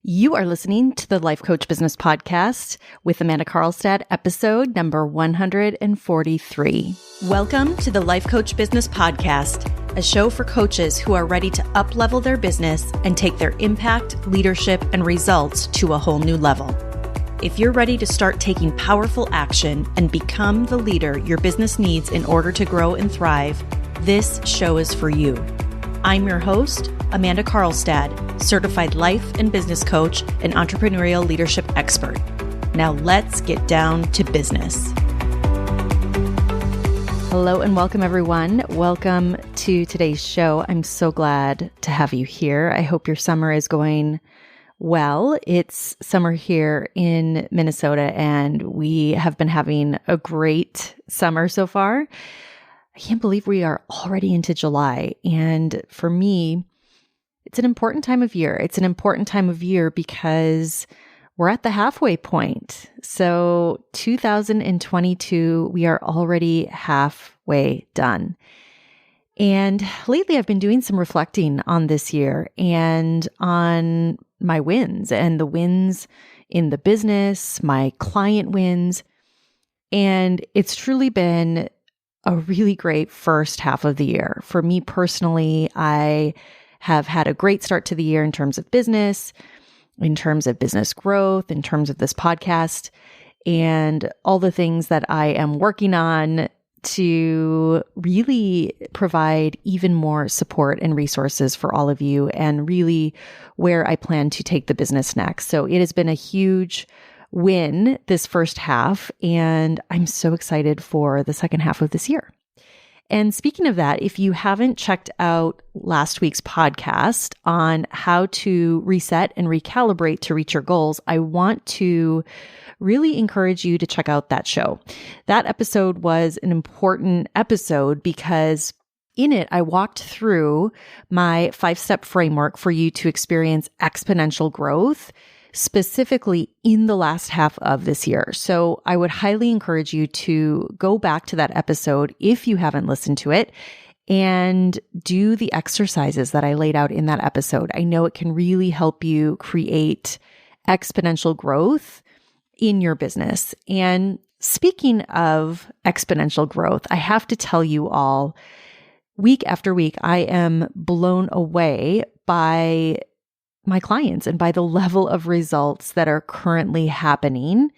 You are listening to the Life Coach Business Podcast with Amanda Carlstad, episode number 143. Welcome to the Life Coach Business Podcast, a show for coaches who are ready to up-level their business and take their impact, leadership, and results to a whole new level. If you're ready to start taking powerful action and become the leader your business needs in order to grow and thrive, this show is for you. I'm your host, Amanda Carlstad, certified life and business coach and entrepreneurial leadership expert. Now let's get down to business. Hello and welcome, everyone. Welcome to today's show. I'm so glad to have you here. I hope your summer is going well. It's summer here in Minnesota, and we have been having a great summer so far. I can't believe we are already into July. And for me, it's an important time of year. It's an important time of year because we're at the halfway point. So 2022, we are already halfway done. And lately I've been doing some reflecting on this year and on my wins and the wins in the business, my client wins. And it's truly been a really great first half of the year. For me personally, I have had a great start to the year in terms of business, in terms of business growth, in terms of this podcast, and all the things that I am working on to really provide even more support and resources for all of you, and really where I plan to take the business next. So it has been a huge win this first half, and I'm so excited for the second half of this year. And speaking of that, if you haven't checked out last week's podcast on how to reset and recalibrate to reach your goals, I want to really encourage you to check out that show. That episode was an important episode because in it, I walked through my 5-step framework for you to experience exponential growth, specifically in the last half of this year. So I would highly encourage you to go back to that episode if you haven't listened to it and do the exercises that I laid out in that episode. I know it can really help you create exponential growth in your business. And speaking of exponential growth, I have to tell you all, week after week, I am blown away by my clients and by the level of results that are currently happening,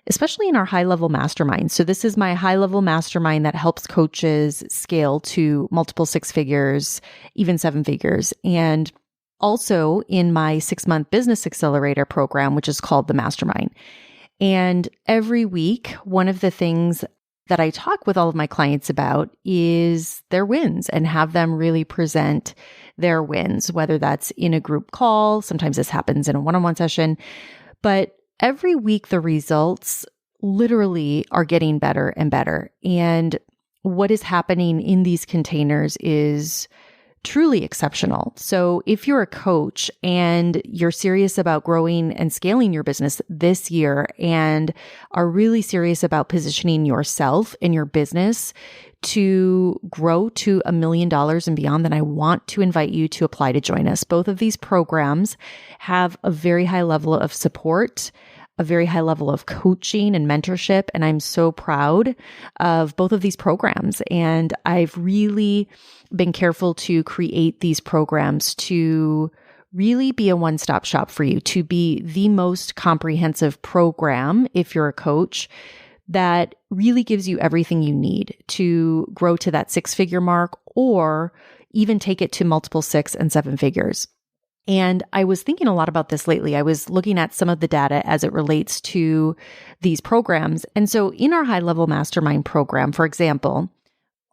especially in our high-level mastermind. So this is my high-level mastermind that helps coaches scale to multiple 6 figures, even 7 figures. And also in my 6-month business accelerator program, which is called the Mastermind. And every week, one of the things that I talk with all of my clients about is their wins and have them really present their wins, whether that's in a group call. Sometimes this happens in a one-on-one session, but every week the results literally are getting better and better. And what is happening in these containers is truly exceptional. So if you're a coach and you're serious about growing and scaling your business this year and are really serious about positioning yourself and your business to grow to $1 million and beyond, then I want to invite you to apply to join us. Both of these programs have a very high level of support, a very high level of coaching and mentorship. And I'm so proud of both of these programs. And I've really been careful to create these programs to really be a one-stop shop for you, to be the most comprehensive program, if you're a coach, that really gives you everything you need to grow to that 6-figure mark or even take it to multiple 6 and 7 figures. And I was thinking a lot about this lately. I was looking at some of the data as it relates to these programs. And so in our high-level mastermind program, for example,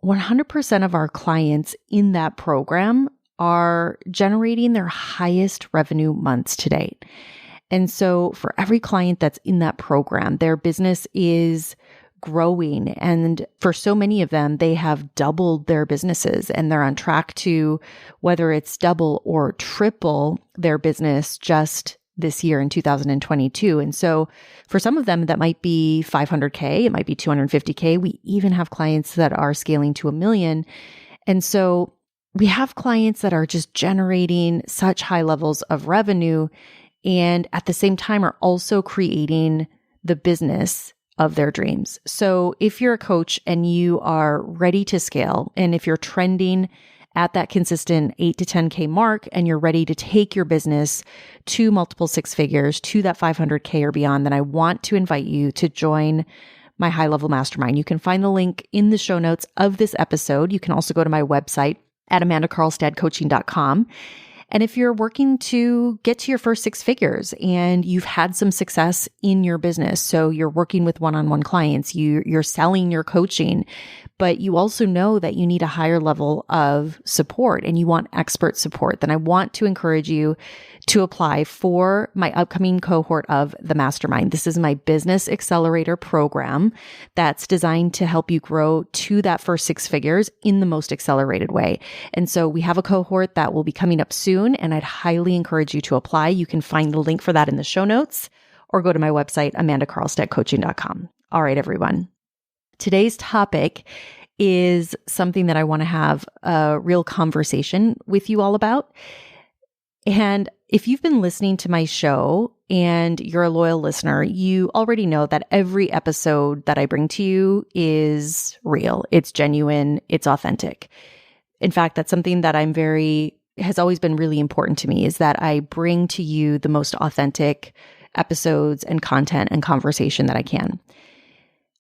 100% of our clients in that program are generating their highest revenue months to date. And so for every client that's in that program, their business is growing. And for so many of them, they have doubled their businesses and they're on track to, whether it's double or triple their business just this year in 2022. And so for some of them, that might be 500K, it might be 250K. We even have clients that are scaling to $1 million. And so we have clients that are just generating such high levels of revenue. and at the same time are also creating the business of their dreams. So if you're a coach and you are ready to scale, and if you're trending at that consistent 8 to 10K mark and you're ready to take your business to multiple six figures, to that 500K or beyond, then I want to invite you to join my high level mastermind. You can find the link in the show notes of this episode. You can also go to my website at amandakarlstadcoaching.com. And if you're working to get to your first six figures and you've had some success in your business, so you're working with one-on-one clients, you're selling your coaching, but you also know that you need a higher level of support and you want expert support, then I want to encourage you to apply for my upcoming cohort of the mastermind. This is my business accelerator program that's designed to help you grow to that first six figures in the most accelerated way. And so we have a cohort that will be coming up soon, and I'd highly encourage you to apply. You can find the link for that in the show notes or go to my website, amandakarlstadcoaching.com. All right, everyone. Today's topic is something that I want to have a real conversation with you all about. And if you've been listening to my show and you're a loyal listener, you already know that every episode that I bring to you is real. It's genuine. It's authentic. In fact, that's something that has always been really important to me, is that I bring to you the most authentic episodes and content and conversation that I can.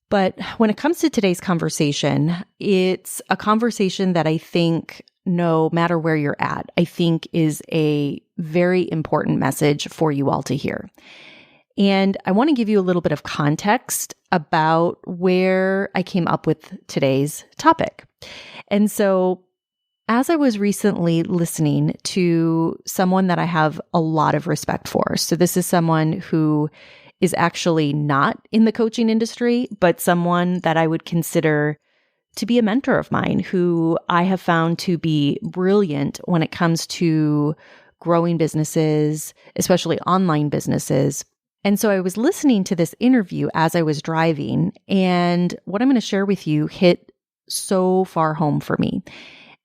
But when it comes to today's conversation, it's a conversation that I think, no matter where you're at, I think is a very important message for you all to hear. And I want to give you a little bit of context about where I came up with today's topic. And so as I was recently listening to someone that I have a lot of respect for, so this is someone who is actually not in the coaching industry, but someone that I would consider to be a mentor of mine, who I have found to be brilliant when it comes to growing businesses, especially online businesses. And so I was listening to this interview as I was driving, and what I'm going to share with you hit so far home for me.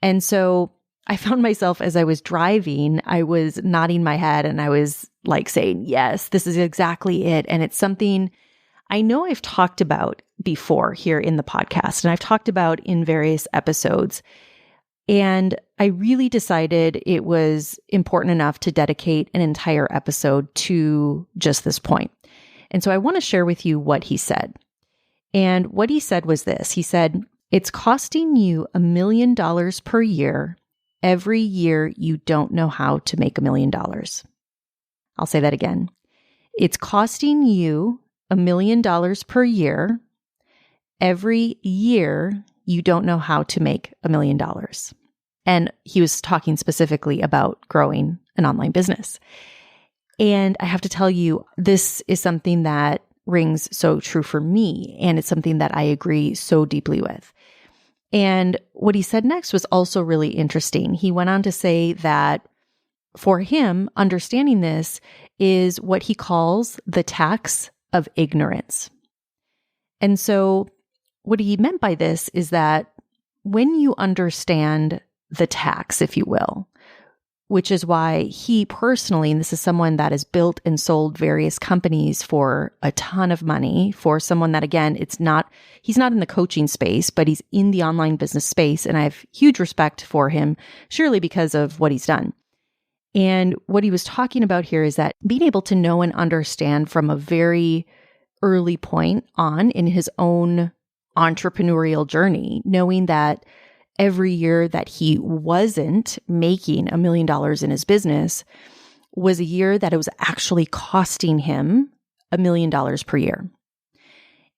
And so I found myself, as I was driving, I was nodding my head and I was like saying, yes, this is exactly it. And it's something I know I've talked about before here in the podcast, and I've talked about in various episodes. And I really decided it was important enough to dedicate an entire episode to just this point. And so I want to share with you what he said. And what he said was this. He said, "It's costing you $1 million per year every year you don't know how to make $1 million." I'll say that again. It's costing you $1 million per year every year you don't know how to make $1 million. And he was talking specifically about growing an online business. And I have to tell you, this is something that rings so true for me, and it's something that I agree so deeply with. And what he said next was also really interesting. He went on to say that for him, understanding this is what he calls the tax of ignorance. And so what he meant by this is that when you understand the tax, if you will, which is why he personally, and this is someone that has built and sold various companies for a ton of money, for someone that, again, he's not in the coaching space, but he's in the online business space. And I have huge respect for him, surely because of what he's done. And what he was talking about here is that being able to know and understand from a very early point on in his own entrepreneurial journey, knowing that every year that he wasn't making $1 million in his business was a year that it was actually costing him $1 million per year.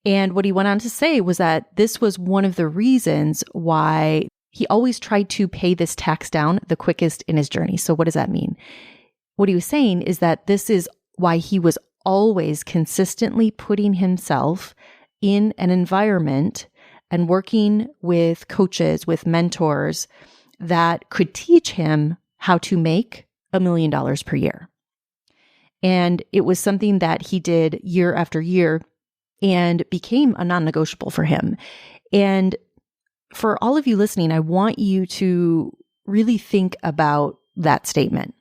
And what he went on to say was that this was one of the reasons why he always tried to pay this tax down the quickest in his journey. So what does that mean? What he was saying is that this is why he was always consistently putting himself in an environment and working with coaches, with mentors that could teach him how to make $1 million per year. And it was something that he did year after year and became a non-negotiable for him. And for all of you listening, I want you to really think about that statement.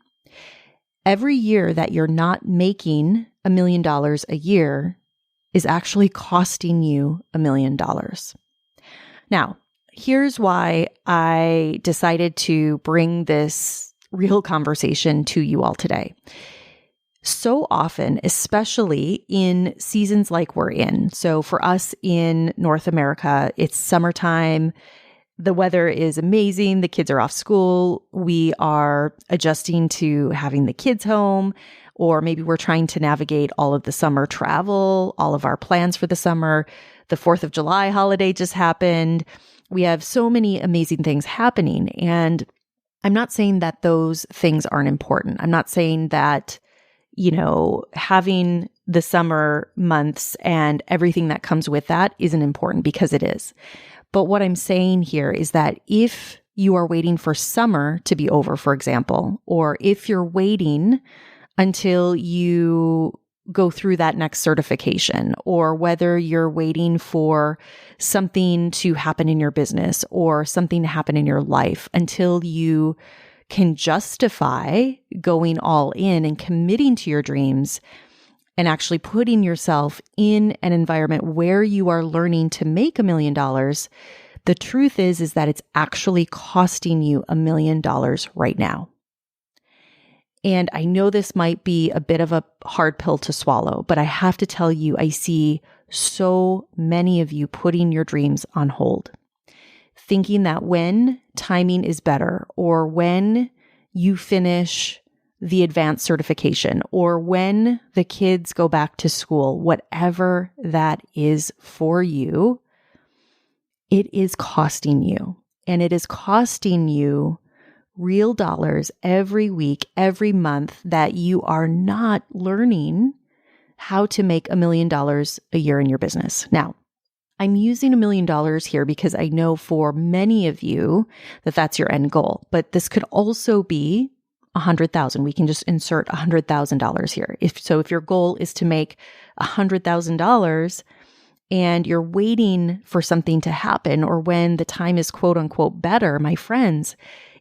every year that you're not making $1 million a year is actually costing you $1 million. Now, here's why I decided to bring this real conversation to you all today. So often, especially in seasons like we're in, so for us in North America, it's summertime. The weather is amazing. The kids are off school. We are adjusting to having the kids home, or maybe we're trying to navigate all of the summer travel, all of our plans for the summer. The 4th of July holiday just happened. We have so many amazing things happening. And I'm not saying that those things aren't important. I'm not saying that, having the summer months and everything that comes with that isn't important, because it is. But what I'm saying here is that if you are waiting for summer to be over, for example, or if you're waiting until you go through that next certification, or whether you're waiting for something to happen in your business or something to happen in your life until you can justify going all in and committing to your dreams and actually putting yourself in an environment where you are learning to make $1 million, the truth is that it's actually costing you $1 million right now. And I know this might be a bit of a hard pill to swallow, but I have to tell you, I see so many of you putting your dreams on hold, thinking that when timing is better, or when you finish the advanced certification, or when the kids go back to school, whatever that is for you, it is costing you. And it is costing you real dollars every week, every month, that you are not learning how to make $1 million a year in your business. Now, I'm using $1 million here because I know for many of you that that's your end goal, but this could also be $100,000. We can just insert $100,000 here. If your goal is to make $100,000 and you're waiting for something to happen, or when the time is quote unquote better, my friends,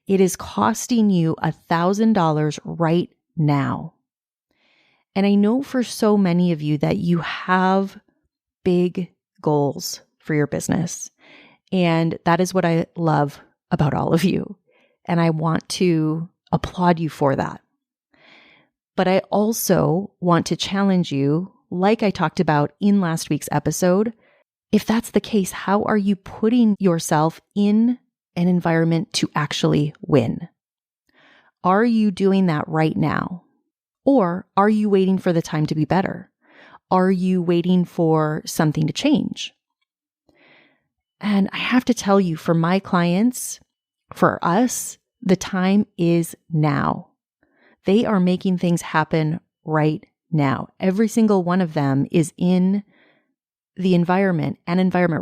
it is costing you $1,000 right now. And I know for so many of you that you have big goals for your business. And that is what I love about all of you. And I want to applaud you for that. But I also want to challenge you, like I talked about in last week's episode. If that's the case, how are you putting yourself in an environment to actually win? Are you doing that right now? Or are you waiting for the time to be better? Are you waiting for something to change? And I have to tell you, for my clients, for us, the time is now. They are making things happen right now. Every single one of them is in an environment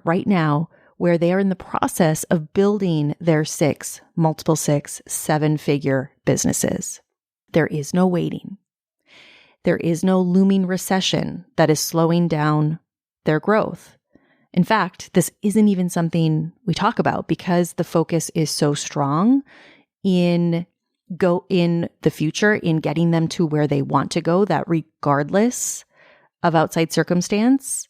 right now where they are in the process of building their multiple six, 7-figure businesses. There is no waiting. There is no looming recession that is slowing down their growth. In fact, this isn't even something we talk about because the focus is so strong in the future, in getting them to where they want to go, that regardless of outside circumstance,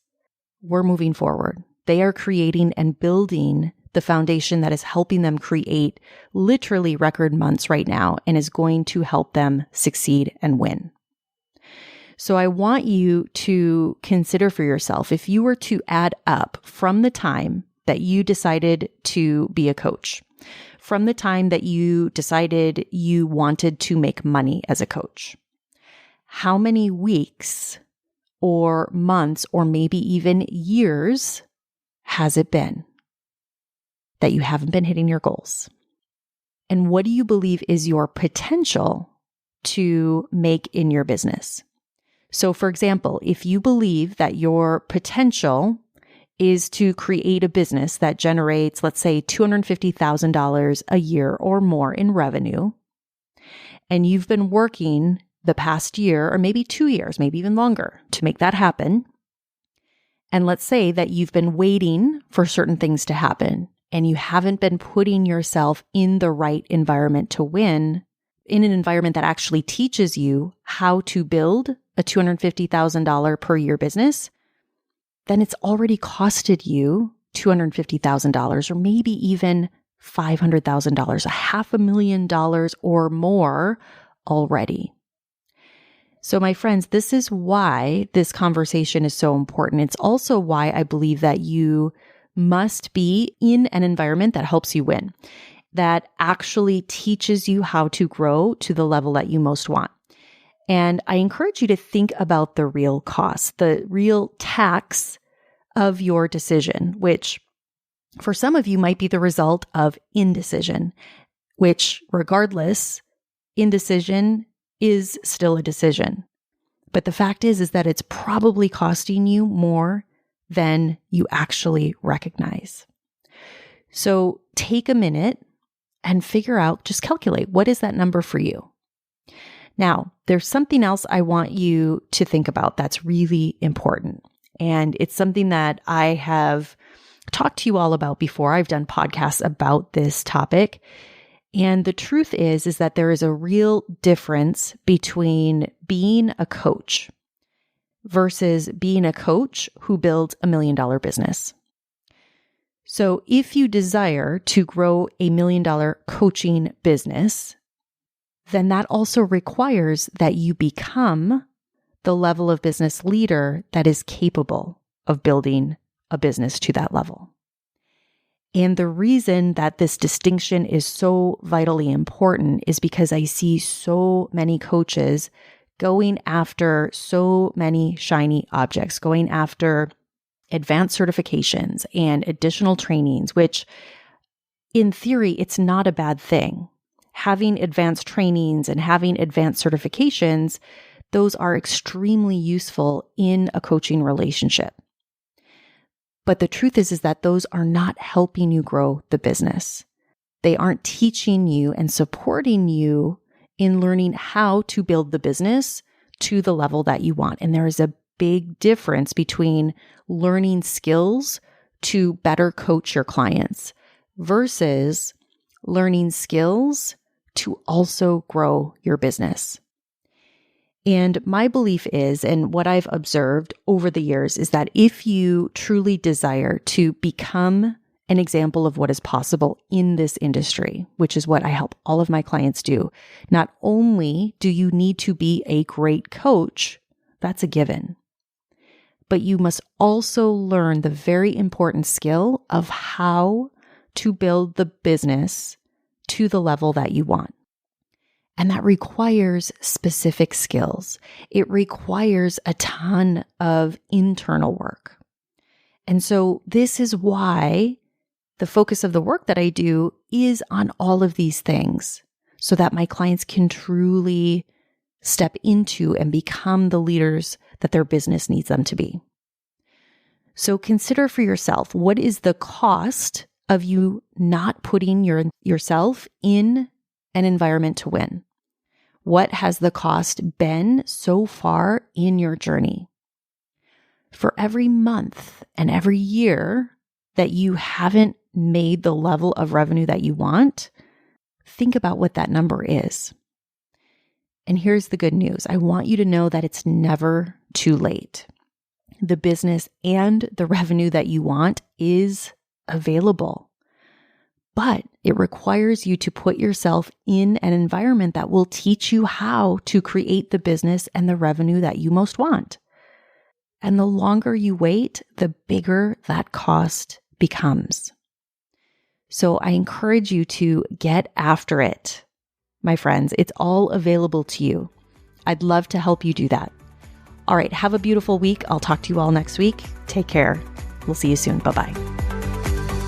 we're moving forward. They are creating and building the foundation that is helping them create literally record months right now and is going to help them succeed and win. So I want you to consider for yourself, if you were to add up from the time that you decided to be a coach, from the time that you decided you wanted to make money as a coach, how many weeks or months or maybe even years has it been that you haven't been hitting your goals? And what do you believe is your potential to make in your business? So for example, if you believe that your potential is to create a business that generates, let's say, $250,000 a year or more in revenue, and you've been working the past year or maybe 2 years, maybe even longer to make that happen, and let's say that you've been waiting for certain things to happen and you haven't been putting yourself in the right environment to win, in an environment that actually teaches you how to build a $250,000 per year business, then it's already costed you $250,000 or maybe even $500,000, $500,000 or more already. So my friends, this is why this conversation is so important. It's also why I believe that you must be in an environment that helps you win, that actually teaches you how to grow to the level that you most want. And I encourage you to think about the real cost, the real tax of your decision, which for some of you might be the result of indecision, which regardless, indecision is still a decision. But the fact is that it's probably costing you more than you actually recognize. So take a minute and figure out, just calculate, what is that number for you? Now, there's something else I want you to think about that's really important. And it's something that I have talked to you all about before. I've done podcasts about this topic. And the truth is that there is a real difference between being a coach versus being a coach who builds $1 million business. So if you desire to grow a $1 million coaching business, then that also requires that you become the level of business leader that is capable of building a business to that level. And the reason that this distinction is so vitally important is because I see so many coaches going after so many shiny objects, going after advanced certifications and additional trainings, which in theory, it's not a bad thing. Having advanced trainings and having advanced certifications, those are extremely useful in a coaching relationship. But the truth is that those are not helping you grow the business. They aren't teaching you and supporting you in learning how to build the business to the level that you want. And there is a big difference between learning skills to better coach your clients versus learning skills to also grow your business. And my belief is, and what I've observed over the years, is that if you truly desire to become an example of what is possible in this industry, which is what I help all of my clients do, not only do you need to be a great coach, that's a given, but you must also learn the very important skill of how to build the business to the level that you want. And that requires specific skills. It requires a ton of internal work. And so this is why the focus of the work that I do is on all of these things so that my clients can truly step into and become the leaders that their business needs them to be. So consider for yourself, what is the cost of you not putting yourself in an environment to win? What has the cost been so far in your journey? For every month and every year that you haven't made the level of revenue that you want, think about what that number is. And here's the good news. I want you to know that it's never too late. The business and the revenue that you want is available. But it requires you to put yourself in an environment that will teach you how to create the business and the revenue that you most want. And the longer you wait, the bigger that cost becomes. So I encourage you to get after it, my friends. It's all available to you. I'd love to help you do that. All right, have a beautiful week. I'll talk to you all next week. Take care. We'll see you soon. Bye-bye.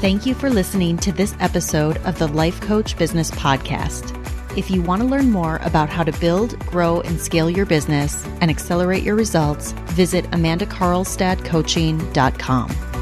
Thank you for listening to this episode of the Life Coach Business Podcast. If you want to learn more about how to build, grow, and scale your business and accelerate your results, visit amandakarlstadcoaching.com.